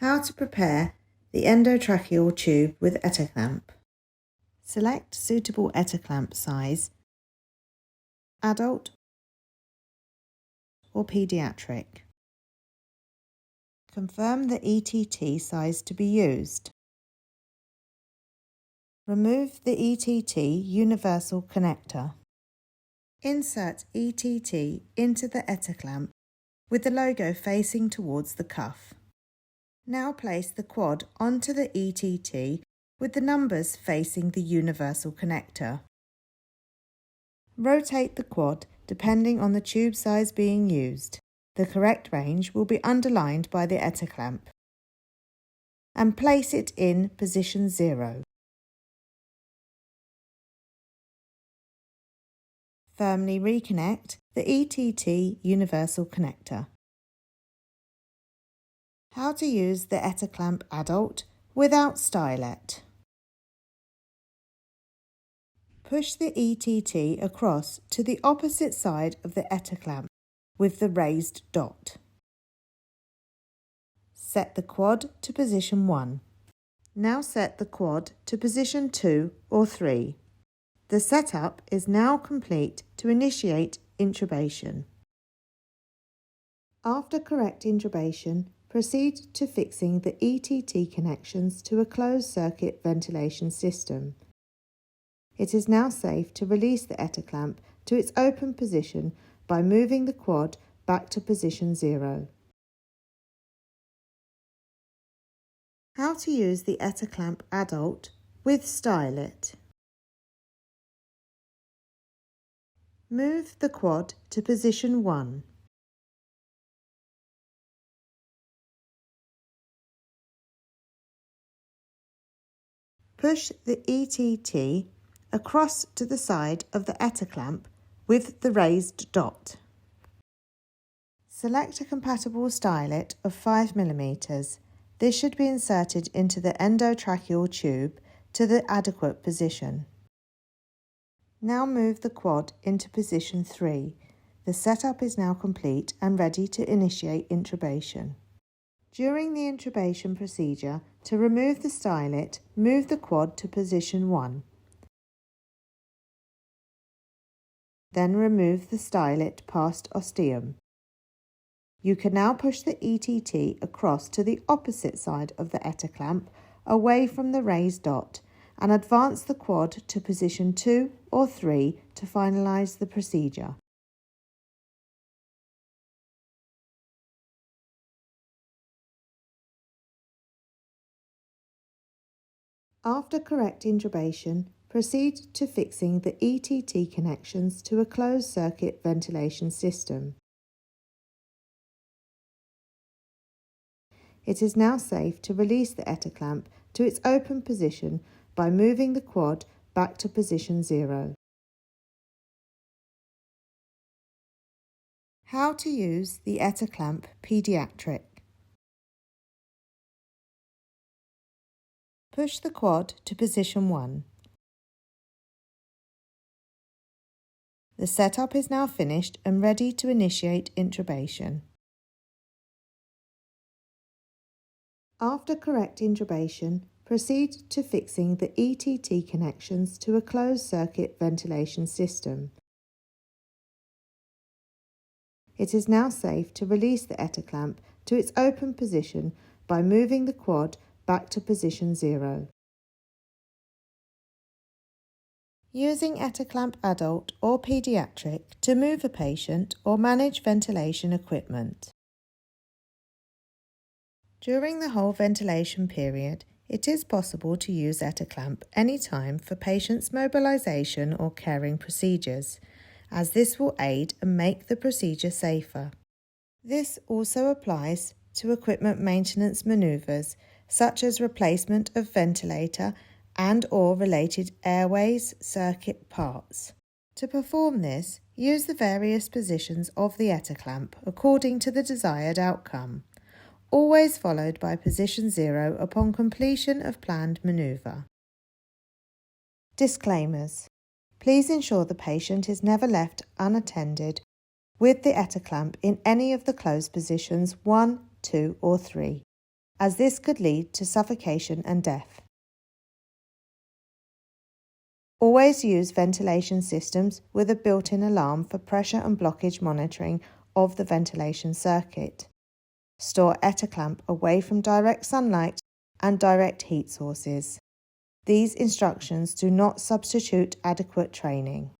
How to prepare the endotracheal tube with Etaclamp. Select suitable Etaclamp size, adult or paediatric. Confirm the ETT size to be used. Remove the ETT universal connector. Insert ETT into the Etaclamp with the logo facing towards the cuff. Now place the quad onto the ETT with the numbers facing the universal connector. Rotate the quad depending on the tube size being used. The correct range will be underlined by the Etaclamp. And place it in position 0. Firmly reconnect the ETT universal connector. How to use the Etaclamp Adult without stylet. Push the ETT across to the opposite side of the Etaclamp with the raised dot. Set the quad to position 1. Now set the quad to position 2 or 3. The setup is now complete to initiate intubation. After correct intubation, proceed to fixing the ETT connections to a closed-circuit ventilation system. It is now safe to release the Etaclamp to its open position by moving the quad back to position 0. How to use the Etaclamp Adult with stylet. Move the quad to position 1. Push the ETT across to the side of the Etaclamp with the raised dot. Select a compatible stylet of 5 mm. This should be inserted into the endotracheal tube to the adequate position. Now move the quad into position 3. The setup is now complete and ready to initiate intubation. During the intubation procedure, to remove the stylet, move the quad to position 1. Then remove the stylet past ostium. You can now push the ETT across to the opposite side of the Etaclamp, away from the raised dot, and advance the quad to position 2 or 3 to finalise the procedure. After correct intubation, proceed to fixing the ETT connections to a closed-circuit ventilation system. It is now safe to release the Etaclamp to its open position by moving the quad back to position 0. How to use the Etaclamp Paediatric. Push the quad to position 1. The setup is now finished and ready to initiate intubation. After correct intubation, proceed to fixing the ETT connections to a closed-circuit ventilation system. It is now safe to release the Etaclamp to its open position by moving the quad back to position 0. Using Etaclamp Adult or Paediatric to move a patient or manage ventilation equipment. During the whole ventilation period, it is possible to use Etaclamp anytime for patients' mobilisation or caring procedures, as this will aid and make the procedure safer. This also applies to equipment maintenance manoeuvres, such as replacement of ventilator and/or related airways circuit parts. To perform this, use the various positions of the Etaclamp according to the desired outcome, always followed by position 0 upon completion of planned manoeuvre. Disclaimers. Please ensure the patient is never left unattended with the Etaclamp in any of the closed positions 1, 2 or 3. as this could lead to suffocation and death. Always use ventilation systems with a built-in alarm for pressure and blockage monitoring of the ventilation circuit. Store Etaclamp away from direct sunlight and direct heat sources. These instructions do not substitute adequate training.